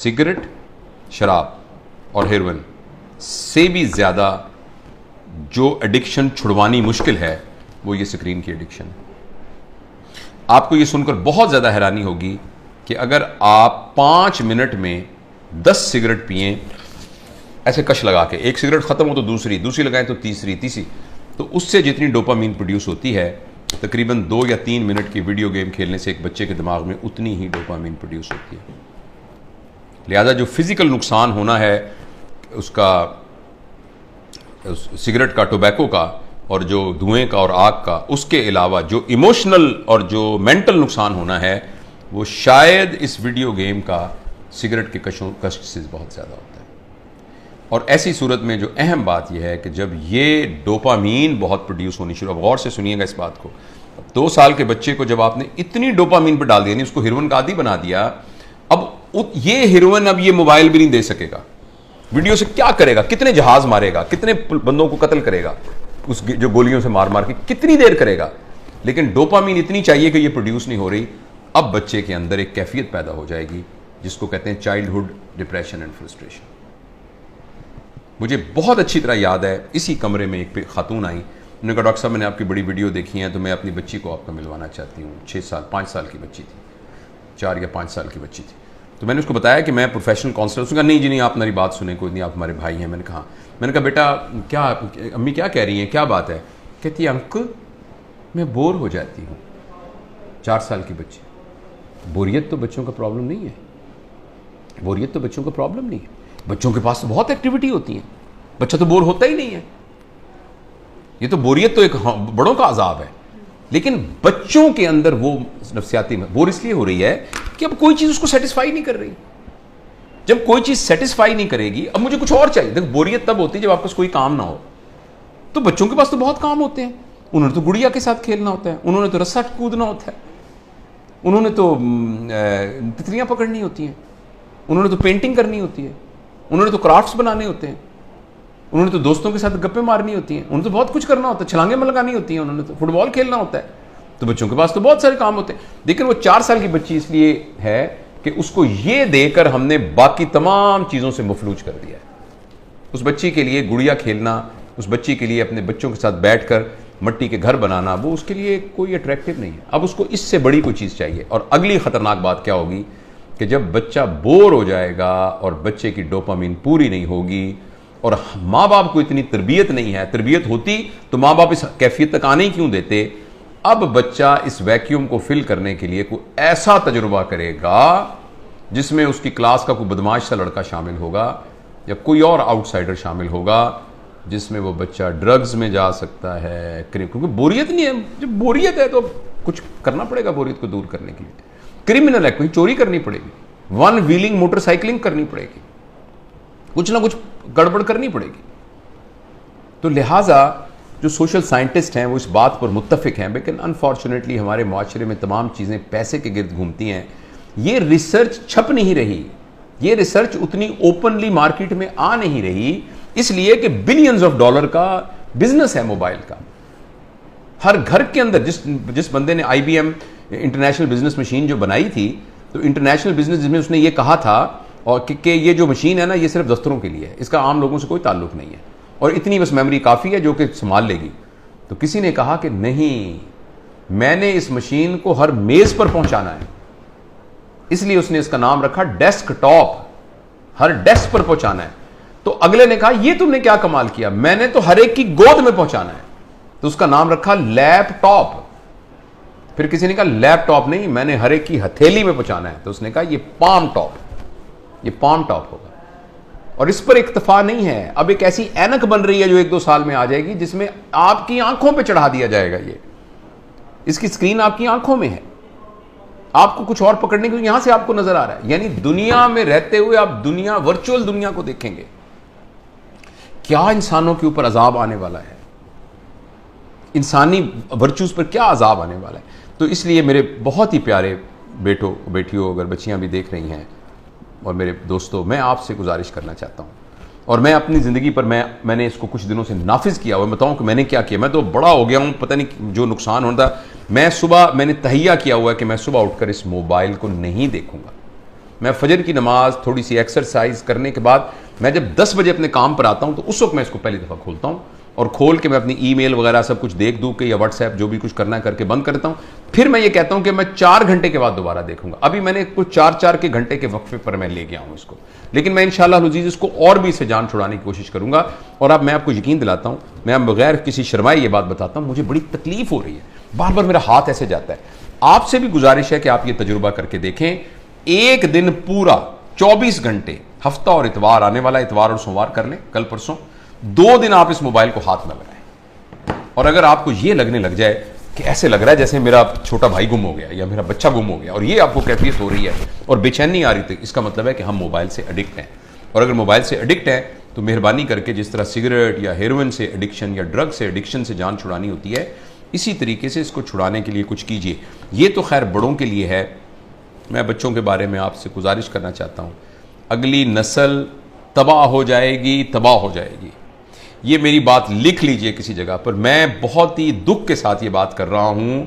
Cigarette, शराब और heroin से भी ज़्यादा जो एडिक्शन छुड़वानी मुश्किल है वो ये स्क्रीन की एडिक्शन है। आपको ये सुनकर बहुत ज़्यादा हैरानी होगी कि अगर आप 5 मिनट में 10 सिगरेट पिए ऐसे कश लगा के, एक सिगरेट ख़त्म हो तो दूसरी, दूसरी लगाएं तो तीसरी, तो उससे जितनी डोपामीन प्रोड्यूस होती है तकरीबन 2 या 3 मिनट की वीडियो गेम खेलने से एक बच्चे के दिमाग में उतनी ही डोपामीन प्रोड्यूस होती है। लिहाजा जो फिजिकल नुकसान होना है उसका, सिगरेट का, टोबैको का और जो धुएं का और आग का, उसके अलावा जो इमोशनल और जो मेंटल नुकसान होना है वो शायद इस वीडियो गेम का सिगरेट के कष्ट से बहुत ज़्यादा होता है। और ऐसी सूरत में जो अहम बात यह है कि जब ये डोपामीन बहुत प्रोड्यूस होनी शुरू, अब गौर से सुनिएगा इस बात को, 2 साल के बच्चे को जब आपने इतनी डोपामीन पर डाल दिया, नहीं उसको हेरोइन का आदी बना दिया, अब ये हेरोइन अब ये मोबाइल भी नहीं दे सकेगा, वीडियो से क्या करेगा, कितने जहाज मारेगा, कितने बंदों को कत्ल करेगा उस जो गोलियों से मार मार के, कितनी देर करेगा, लेकिन डोपामीन इतनी चाहिए कि ये प्रोड्यूस नहीं हो रही। अब बच्चे के अंदर एक कैफियत पैदा हो जाएगी जिसको कहते हैं चाइल्डहुड डिप्रेशन एंड फ्रस्ट्रेशन। मुझे बहुत अच्छी तरह याद है, इसी कमरे में एक खातून आई, उन्होंने कहा डॉक्टर साहब मैंने आपकी बड़ी वीडियो देखी है तो मैं अपनी बच्ची को आपका मिलवाना चाहती हूँ। 5 साल की बच्ची थी, 4 या 5 साल की बच्ची थी। तो मैंने उसको बताया कि मैं प्रोफेशनल काउंसलर। उसने कहा नहीं जी नहीं, आप मेरी बात सुने, कोई नहीं, आप हमारे भाई हैं। मैंने कहा बेटा क्या, अम्मी क्या कह रही हैं, क्या बात है? कहती है अंकल मैं बोर हो जाती हूँ। 4 साल की बच्ची। बोरियत तो बच्चों का प्रॉब्लम नहीं है, बोरियत तो बच्चों का प्रॉब्लम नहीं है, बच्चों के पास तो बहुत एक्टिविटी होती है, बच्चा तो बोर होता ही नहीं है। ये तो बोरियत तो एक बड़ों का अजाब है, लेकिन बच्चों के अंदर वो नफ्सियाती बोर इसलिए हो रही है कि अब कोई चीज उसको सेटिस्फाई नहीं कर रही। जब कोई चीज सेटिस्फाई नहीं करेगी, अब मुझे कुछ और चाहिए। देखो बोरियत तब होती है जब आपके पास कोई काम ना हो। तो बच्चों के पास तो बहुत काम होते हैं, उन्होंने तो गुड़िया के साथ खेलना होता है, उन्होंने तो रस्सा कूदना होता है, उन्होंने तो तितलियां पकड़नी होती हैं, उन्होंने तो पेंटिंग करनी होती है, उन्होंने तो क्राफ्ट्स बनाने होते हैं, उन्होंने तो दोस्तों के साथ गप्पे मारनी होती हैं, उन्होंने तो बहुत कुछ करना होता है, छलांगे लगानी होती हैं, उन्होंने तो फुटबॉल खेलना होता है। तो बच्चों के पास तो बहुत सारे काम होते हैं, लेकिन वो 4 साल की बच्ची इसलिए है कि उसको ये देकर हमने बाकी तमाम चीज़ों से मफलूज कर दिया है। उस बच्ची के लिए गुड़िया खेलना, उस बच्ची के लिए अपने बच्चों के साथ बैठकर मट्टी के घर बनाना, वो उसके लिए कोई अट्रैक्टिव नहीं है। अब उसको इससे बड़ी कोई चीज़ चाहिए। और अगली खतरनाक बात क्या होगी कि जब बच्चा बोर हो जाएगा और बच्चे की डोपामीन पूरी नहीं होगी और माँ बाप को इतनी तरबियत नहीं है, तरबियत होती तो माँ बाप इस कैफियत तक आने ही क्यों देते। अब बच्चा इस वैक्यूम को फिल करने के लिए कोई ऐसा तजुर्बा करेगा जिसमें उसकी क्लास का कोई बदमाश सा लड़का शामिल होगा या कोई और आउटसाइडर शामिल होगा, जिसमें वो बच्चा ड्रग्स में जा सकता है, क्योंकि बोरियत नहीं है। जब बोरियत है तो कुछ करना पड़ेगा बोरियत को दूर करने के लिए। क्रिमिनल है, कोई चोरी करनी पड़ेगी, 1 व्हीलिंग मोटरसाइकिलिंग करनी पड़ेगी, कुछ ना कुछ गड़बड़ करनी पड़ेगी। तो लिहाजा जो सोशल साइंटिस्ट हैं वो इस बात पर मुत्तफिक हैं, लेकिन अनफॉर्चुनेटली हमारे माशरे में तमाम चीज़ें पैसे के गिर्द घूमती हैं। ये रिसर्च छप नहीं रही, ये रिसर्च उतनी ओपनली मार्केट में आ नहीं रही, इसलिए कि बिलियंस ऑफ डॉलर का बिजनेस है मोबाइल का। हर घर के अंदर जिस बंदे ने IBM इंटरनेशनल बिजनेस मशीन जो बनाई थी, तो इंटरनेशनल बिजनेस जिसमें उसने ये कहा था और कि ये जो मशीन है ना ये सिर्फ दफ्तरों के लिए है, इसका आम लोगों से कोई ताल्लुक नहीं है और इतनी बस मेमोरी काफ़ी है जो कि संभाल लेगी। तो किसी ने कहा कि नहीं, मैंने इस मशीन को हर मेज़ पर पहुंचाना है, इसलिए उसने इसका नाम रखा डेस्कटॉप, हर डेस्क पर पहुंचाना है। तो अगले ने कहा ये तुमने क्या कमाल किया, मैंने तो हर एक की गोद में पहुंचाना है, तो उसका नाम रखा लैपटॉप। फिर किसी ने कहा लैपटॉप नहीं, मैंने हर एक की हथेली में पहुंचाना है, तो उसने कहा ये पाम टॉप, ये पाम टॉप होगा। और इस पर इक्तफा नहीं है, अब एक ऐसी ऐनक बन रही है जो 1-2 साल में आ जाएगी जिसमें आपकी आंखों पे चढ़ा दिया जाएगा। ये इसकी स्क्रीन आपकी आंखों में है, आपको कुछ और पकड़ने के लिए यहां से आपको नजर आ रहा है। यानी दुनिया में रहते हुए आप दुनिया, वर्चुअल दुनिया को देखेंगे। क्या इंसानों के ऊपर अजाब आने वाला है, इंसानी वर्चूज पर क्या अजाब आने वाला है। तो इसलिए मेरे बहुत ही प्यारे बेटों बेटियों, अगर बच्चियां भी देख रही हैं और मेरे दोस्तों, मैं आपसे गुजारिश करना चाहता हूं, और मैं अपनी ज़िंदगी पर मैंने इसको कुछ दिनों से नाफिज किया हुआ। बताऊं कि मैंने क्या किया, मैं तो बड़ा हो गया हूं, पता नहीं जो नुकसान होता। मैंने तहिया किया हुआ है कि मैं सुबह उठकर इस मोबाइल को नहीं देखूंगा। मैं फजर की नमाज, थोड़ी सी एक्सरसाइज करने के बाद मैं जब 10 बजे अपने काम पर आता हूं तो उस वक्त मैं इसको पहली दफ़ा खोलता हूं और खोल के मैं अपनी ईमेल वगैरह सब कुछ देख दूं कि या व्हाट्सएप जो भी कुछ करना है करके बंद करता हूं। फिर मैं ये कहता हूं कि मैं 4 घंटे के बाद दोबारा देखूंगा। अभी मैंने कुछ 4-4 के घंटे के वक्फे पर मैं ले गया हूं इसको, लेकिन मैं इंशाअल्लाह अज़ीज़ इसको और भी इसे जान छुड़ाने की कोशिश करूंगा। और अब मैं आपको यकीन दिलाता हूं, मैं अब बगैर किसी शर्माए ये बात बताता हूं, मुझे बड़ी तकलीफ हो रही है, बार बार मेरा हाथ ऐसे जाता है। आपसे भी गुजारिश है कि आप ये तजुर्बा करके देखें। एक दिन पूरा 24 घंटे, हफ्ता और इतवार, आने वाला इतवार और सोमवार कर लें, कल परसों 2 दिन आप इस मोबाइल को हाथ में लगाएं। और अगर आपको ये लगने लग जाए कि ऐसे लग रहा है जैसे मेरा छोटा भाई गुम हो गया या मेरा बच्चा गुम हो गया, और ये आपको कैफियत हो रही है और बेचैनी आ रही थी, इसका मतलब है कि हम मोबाइल से एडिक्ट हैं। और अगर मोबाइल से एडिक्ट हैं तो मेहरबानी करके जिस तरह सिगरेट या हेरोइन से एडिक्शन या ड्रग से एडिक्शन से जान छुड़ानी होती है, इसी तरीके से इसको छुड़ाने के लिए कुछ कीजिए। ये तो खैर बड़ों के लिए है। मैं बच्चों के बारे में आपसे गुजारिश करना चाहता हूँ, अगली नस्ल तबाह हो जाएगी, तबाह हो जाएगी। ये मेरी बात लिख लीजिए किसी जगह पर। मैं बहुत ही दुख के साथ ये बात कर रहा हूं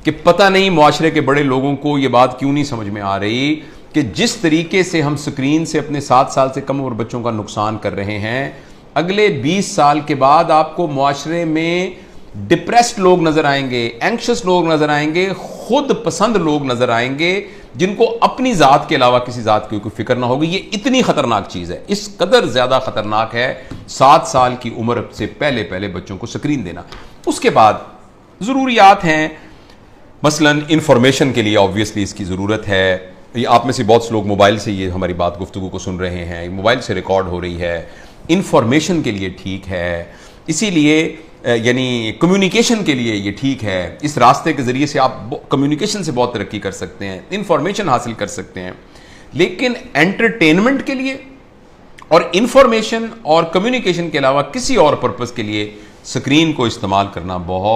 कि पता नहीं मुआशरे के बड़े लोगों को ये बात क्यों नहीं समझ में आ रही कि जिस तरीके से हम स्क्रीन से अपने 7 साल से कम उम्र बच्चों का नुकसान कर रहे हैं, अगले 20 साल के बाद आपको मुआशरे में डिप्रेस्ड लोग नजर आएंगे, एंक्शस लोग नजर आएंगे, खुद पसंद लोग नजर आएंगे, जिनको अपनी जात के अलावा किसी जात की कोई फिक्र ना होगी। ये इतनी खतरनाक चीज है, इस कदर ज्यादा खतरनाक है 7 साल की उम्र से पहले पहले बच्चों को स्क्रीन देना। उसके बाद जरूरियात हैं, मसलन इंफॉर्मेशन के लिए ऑब्वियसली इसकी जरूरत है। ये आप में से बहुत से लोग मोबाइल से ये हमारी बात गुफ्तगू को सुन रहे हैं, मोबाइल से रिकॉर्ड हो रही है, इंफॉर्मेशन के लिए ठीक है, इसीलिए यानी कम्युनिकेशन के लिए ये ठीक है। इस रास्ते के जरिए से आप कम्युनिकेशन से बहुत तरक्की कर सकते हैं, इंफॉर्मेशन हासिल कर सकते हैं। लेकिन एंटरटेनमेंट के लिए और इंफॉर्मेशन और कम्युनिकेशन के अलावा किसी और पर्पस के लिए स्क्रीन को इस्तेमाल करना बहुत